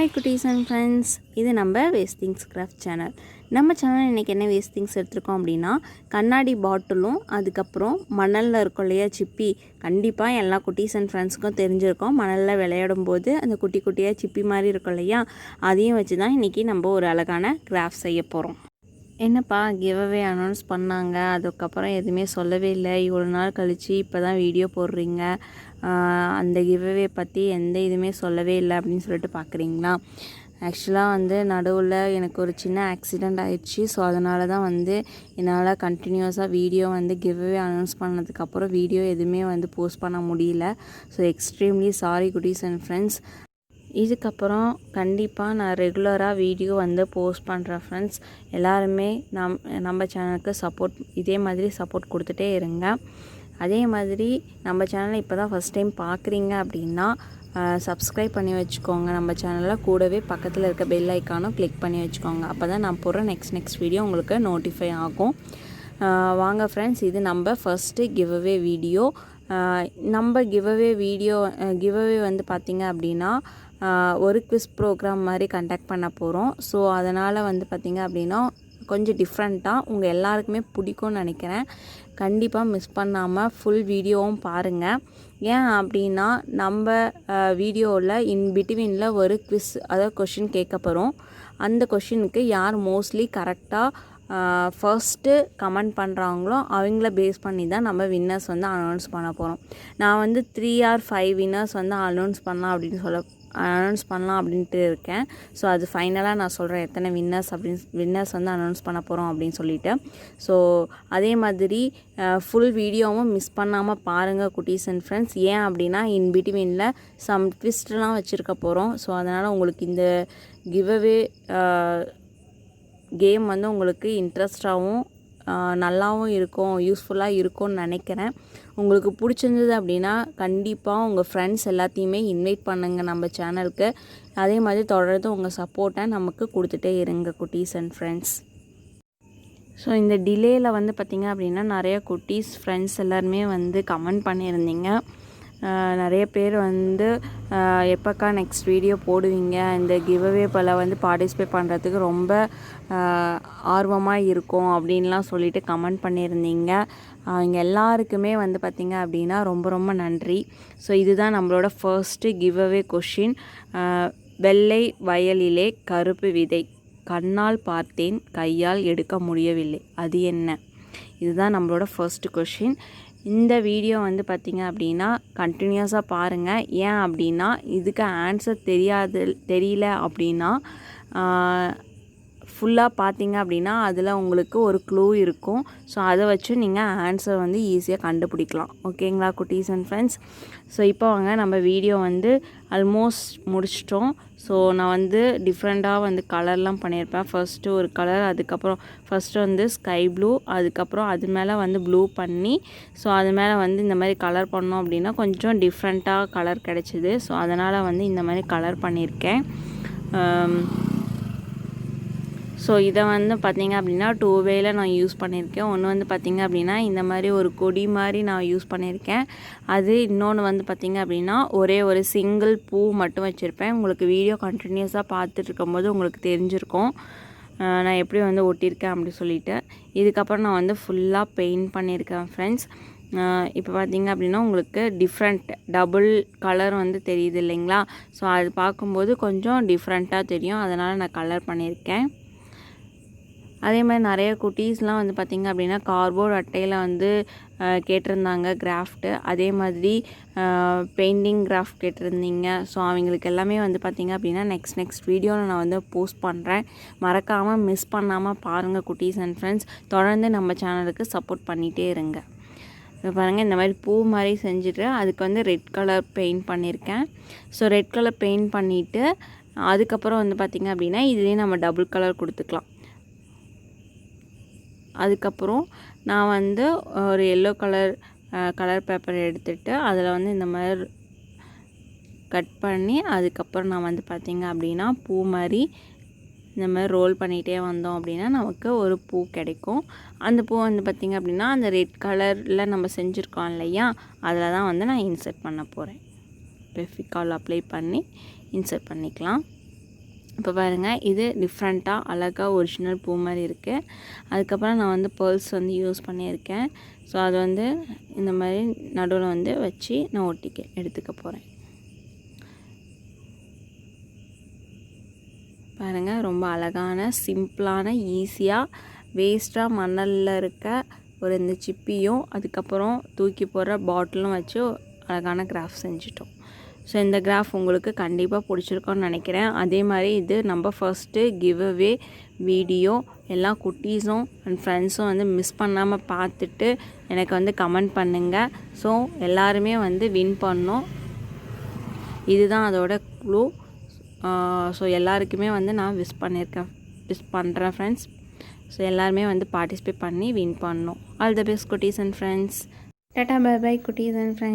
Hi குட்டீஸ் and friends, இது நம்ம வேஸ்ட் திங்ஸ் கிராஃப்ட் சேனல். நம்ம சேனல் இன்றைக்கி என்ன வேஸ்ட் திங்ஸ் எடுத்துருக்கோம் அப்படின்னா, கண்ணாடி பாட்டிலும் அதுக்கப்புறம் மணலில் இருக்கும் இல்லையா சிப்பி. கண்டிப்பாக எல்லா குட்டீஸ் அண்ட் ஃப்ரெண்ட்ஸுக்கும் தெரிஞ்சிருக்கோம். மணலில் விளையாடும் போது அந்த குட்டி குட்டியாக சிப்பி மாதிரி இருக்கும் இல்லையா, அதையும் வச்சு தான் இன்றைக்கி நம்ம ஒரு அழகான கிராஃப்ட் செய்ய போகிறோம். என்னப்பா கிவ்அவே அனௌன்ஸ் பண்ணாங்க, அதுக்கப்புறம் எதுவுமே சொல்லவே இல்லை, இவ்வளோ நாள் கழித்து இப்போ தான் வீடியோ போடுறீங்க, அந்த கிவ்அவே பற்றி எந்த இதுவுமே சொல்லவே இல்லை அப்படின்னு சொல்லிட்டு பார்க்குறீங்களா? ஆக்சுவலாக நடுவில் எனக்கு ஒரு சின்ன ஆக்சிடெண்ட் ஆயிடுச்சு. ஸோ அதனால தான் என்னால் கண்டினியூஸாக வீடியோ கிவ்அவே அனௌன்ஸ் பண்ணதுக்கப்புறம் வீடியோ எதுவுமே போஸ்ட் பண்ண முடியல. ஸோ எக்ஸ்ட்ரீம்லி சாரி குட்டீஸ் அண்ட் ஃப்ரெண்ட்ஸ். இதுக்கப்புறம் கண்டிப்பாக நான் ரெகுலராக வீடியோ போஸ்ட் பண்ணுறேன் ஃப்ரெண்ட்ஸ். எல்லாருமே நம்ம சேனலுக்கு இதே மாதிரி சப்போர்ட் கொடுத்துட்டே இருங்க. அதே மாதிரி நம்ம சேனலை இப்போ தான் ஃபஸ்ட் டைம் பார்க்குறீங்க அப்படின்னா சப்ஸ்கிரைப் பண்ணி வச்சுக்கோங்க. நம்ம சேனலில் கூடவே பக்கத்தில் இருக்க பெல் ஐக்கானும் கிளிக் பண்ணி வச்சுக்கோங்க. அப்போ தான் நான் போடுற நெக்ஸ்ட் வீடியோ உங்களுக்கு நோட்டிஃபை ஆகும். வாங்க ஃப்ரெண்ட்ஸ், இது நம்ம ஃபஸ்ட்டு கிவ்அவே வீடியோ. நம்ம கிவ்அவே பார்த்திங்க அப்படின்னா ஒரு குவிஸ் ப்ரோக்ராம் மாதிரி கண்டக்ட் பண்ண போகிறோம். ஸோ அதனால் பார்த்திங்க அப்படின்னா கொஞ்சம் டிஃப்ரெண்ட்டாக உங்கள் எல்லாருக்குமே பிடிக்கும்னு நினைக்கிறேன். கண்டிப்பாக மிஸ் பண்ணாமல் ஃபுல் வீடியோவும் பாருங்கள். ஏன் அப்படின்னா நம்ம வீடியோவில் பிட்வீனில் ஒரு குவிஸ், அதாவது கொஷின் கேட்க போகிறோம். அந்த கொஷினுக்கு யார் மோஸ்ட்லி கரெக்டாக ஃபர்ஸ்ட்டு கமெண்ட் பண்ணுறாங்களோ அவங்கள பேஸ் பண்ணி தான் நம்ம வின்னர்ஸ் அனௌன்ஸ் பண்ண போகிறோம். நான் 3 or 5 வின்னர்ஸ் அனௌன்ஸ் பண்ணலாம் அப்படின்ட்டு இருக்கேன். ஸோ அது ஃபைனலாக நான் சொல்கிறேன் எத்தனை வின்னர்ஸ் அனௌன்ஸ் பண்ண போகிறோம் அப்படின்னு சொல்லிட்டு. ஸோ அதே மாதிரி ஃபுல் வீடியோவும் மிஸ் பண்ணாமல் பாருங்கள் குட்டீஸ் அண்ட் ஃப்ரெண்ட்ஸ். ஏன் அப்படின்னா பிட்வீனில் சம் ட்விஸ்ட்லாம் வச்சுருக்க போகிறோம். ஸோ அதனால் உங்களுக்கு இந்த கிவ்அவே கேம் உங்களுக்கு இன்ட்ரெஸ்டாகவும் நல்லாவும் இருக்கும், யூஸ்ஃபுல்லாக இருக்கும்னு நினைக்கிறேன். உங்களுக்கு பிடிச்சிருந்தது அப்படின்னா கண்டிப்பாக உங்கள் ஃப்ரெண்ட்ஸ் எல்லாத்தையுமே இன்வைட் பண்ணுங்கள் நம்ம சேனலுக்கு. அதே மாதிரி தொடர்ந்து உங்கள் சப்போர்ட்டை நமக்கு கொடுத்துட்டே இருங்க குட்டீஸ் அண்ட் ஃப்ரெண்ட்ஸ். ஸோ இந்த டிலேயில் பார்த்திங்க அப்படின்னா நிறைய குட்டீஸ் ஃப்ரெண்ட்ஸ் எல்லாருமே கமெண்ட் பண்ணியிருந்தீங்க. நிறைய பேர் எப்போக்கா நெக்ஸ்ட் வீடியோ போடுவீங்க, இந்த கிவ்அவே பார்ட்டிசிபேட் பண்ணுறதுக்கு ரொம்ப ஆர்வமாக இருக்கும் அப்படின்லாம் சொல்லிட்டு கமெண்ட் பண்ணியிருந்தீங்க. அவங்க எல்லாருக்குமே பார்த்திங்க அப்படின்னா ரொம்ப ரொம்ப நன்றி. ஸோ இதுதான் நம்மளோட ஃபர்ஸ்ட்டு கிவ்அவே கொஷின். வெள்ளை வயலிலே கருப்பு விதை, கண்ணால் பார்த்தேன் கையால் எடுக்க முடியவில்லை, அது என்ன? இதுதான் நம்மளோட ஃபர்ஸ்ட் கொஷின். இந்த வீடியோ பார்த்திங்க அப்படின்னா கண்டினியூஸாக பாருங்கள். ஏன் அப்படின்னா இதுக்கு ஆன்சர் தெரியல அப்படின்னா ஃபுல்லாக பார்த்திங்க அப்படின்னா அதில் உங்களுக்கு ஒரு க்ளூ இருக்கும். ஸோ அதை வச்சு நீங்கள் ஆன்சர் ஈஸியாக கண்டுபிடிக்கலாம். ஓகேங்களா குட்டீஸ் அண்ட் ஃப்ரெண்ட்ஸ்? ஸோ இப்போ நம்ம வீடியோ ஆல்மோஸ்ட் முடிச்சிட்டோம். ஸோ நான் டிஃப்ரெண்ட்டாக கலர்லாம் பண்ணியிருப்பேன். ஃபஸ்ட்டு ஒரு கலர், அதுக்கப்புறம் ஃபஸ்ட்டு ஸ்கை ப்ளூ, அதுக்கப்புறம் அது மேலே ப்ளூ பண்ணி, ஸோ அது மேலே இந்த மாதிரி கலர் பண்ணோம் அப்படின்னா கொஞ்சம் டிஃப்ரெண்ட்டாக கலர் கிடச்சிது. ஸோ அதனால் இந்த மாதிரி கலர் பண்ணியிருக்கேன். ஸோ இதை பார்த்திங்க அப்படின்னா 2 வேல நான் யூஸ் பண்ணியிருக்கேன். ஒன்று பார்த்திங்க அப்படின்னா இந்த மாதிரி ஒரு கொடி மாதிரி நான் யூஸ் பண்ணியிருக்கேன். அது இன்னொன்று பார்த்திங்க அப்படின்னா ஒரே ஒரு சிங்கிள் பூ மட்டும் வச்சுருப்பேன். உங்களுக்கு வீடியோ கண்டினியூஸாக பார்த்துட்டு இருக்கும்போது உங்களுக்கு தெரிஞ்சிருக்கும் நான் எப்படி ஒட்டியிருக்கேன் அப்படி சொல்லிட்டு. இதுக்கப்புறம் நான் ஃபுல்லாக பெயிண்ட் பண்ணியிருக்கேன் ஃப்ரெண்ட்ஸ். இப்போ பார்த்திங்க அப்படின்னா உங்களுக்கு டிஃப்ரெண்ட் டபுள் கலர் தெரியுது இல்லைங்களா? ஸோ அது பார்க்கும்போது கொஞ்சம் டிஃப்ரெண்ட்டாக தெரியும், அதனால் நான் கலர் பண்ணியிருக்கேன். அதே மாதிரி நிறைய குட்டீஸ்லாம் பார்த்திங்க அப்படின்னா கார்ட்போர்ட் அட்டையில் கேட்டிருந்தாங்க கிராஃப்ட்டு. அதே மாதிரி பெயிண்டிங் கிராஃப்ட் கேட்டிருந்தீங்க. ஸோ அவங்களுக்கு எல்லாமே பார்த்திங்க அப்படின்னா நெக்ஸ்ட் வீடியோவில் நான் போஸ்ட் பண்ணுறேன். மறக்காமல் மிஸ் பண்ணாமல் பாருங்கள் குட்டீஸ் அண்ட் ஃப்ரெண்ட்ஸ். தொடர்ந்து நம்ம சேனலுக்கு சப்போர்ட் பண்ணிகிட்டே இருங்க. இப்போ பாருங்கள், இந்த மாதிரி பூ மாதிரி செஞ்சுட்டு அதுக்கு ரெட் கலர் பெயிண்ட் பண்ணியிருக்கேன். ஸோ ரெட் கலர் பெயிண்ட் பண்ணிவிட்டு அதுக்கப்புறம் பார்த்திங்க அப்படின்னா இதுலேயே நம்ம டபுள் கலர் கொடுத்துக்கலாம். அதுக்கப்புறம் நான் ஒரு எல்லோ கலர் பேப்பர் எடுத்துகிட்டு அதில் இந்த மாதிரி கட் பண்ணி அதுக்கப்புறம் நான் பார்த்திங்க அப்படின்னா பூ மாதிரி இந்த மாதிரி ரோல் பண்ணிகிட்டே வந்தோம் அப்படின்னா நமக்கு ஒரு பூ கிடைக்கும். அந்த பூ பார்த்திங்க அப்படின்னா அந்த ரெட் கலரில் நம்ம செஞ்சுருக்கோம் இல்லையா, அதில் தான் நான் இன்சர்ட் பண்ண போகிறேன். ஃபெவிகால் அப்ளை பண்ணி இன்சர்ட் பண்ணிக்கலாம். இப்போ பாருங்கள், இது டிஃப்ரெண்ட்டாக அழகாக ஒரிஜினல் பூ மாதிரி இருக்குது. அதுக்கப்புறம் நான் வந்து பேர்ல்ஸ் வந்து யூஸ் பண்ணியிருக்கேன். ஸோ அது வந்து இந்த மாதிரி நடுவில் வந்து வச்சு நான் எடுத்துக்க போகிறேன். பாருங்கள், ரொம்ப அழகான சிம்பிளான ஈஸியாக வேஸ்ட்டாக மணலில் இருக்க ஒரு இந்த சிப்பியும் அதுக்கப்புறம் தூக்கி போடுற பாட்டிலும் வச்சு அழகான கிராஃப்ட் செஞ்சிட்டோம். ஸோ இந்த கிராஃப் உங்களுக்கு கண்டிப்பாக பிடிச்சிருக்கோன்னு நினைக்கிறேன். அதே மாதிரி இது நம்ம ஃபஸ்ட்டு கிவ் அவே வீடியோ. எல்லா குட்டீஸும் அண்ட் ஃப்ரெண்ட்ஸும் வந்து மிஸ் பண்ணாமல் பார்த்துட்டு எனக்கு வந்து கமெண்ட் பண்ணுங்கள். ஸோ எல்லாருமே வந்து வின் பண்ணோம். இதுதான் அதோட க்ளூ. ஸோ எல்லாருக்குமே வந்து நான் விஷ் பண்ணுறேன் ஃப்ரெண்ட்ஸ். ஸோ எல்லாருமே வந்து பார்ட்டிசிபேட் பண்ணி வின் பண்ணோம். ஆல் த பெஸ்ட் குட்டீஸ் and friends. Tata bye bye குட்டீஸ் அண்ட் ஃப்ரெண்ட்ஸ்.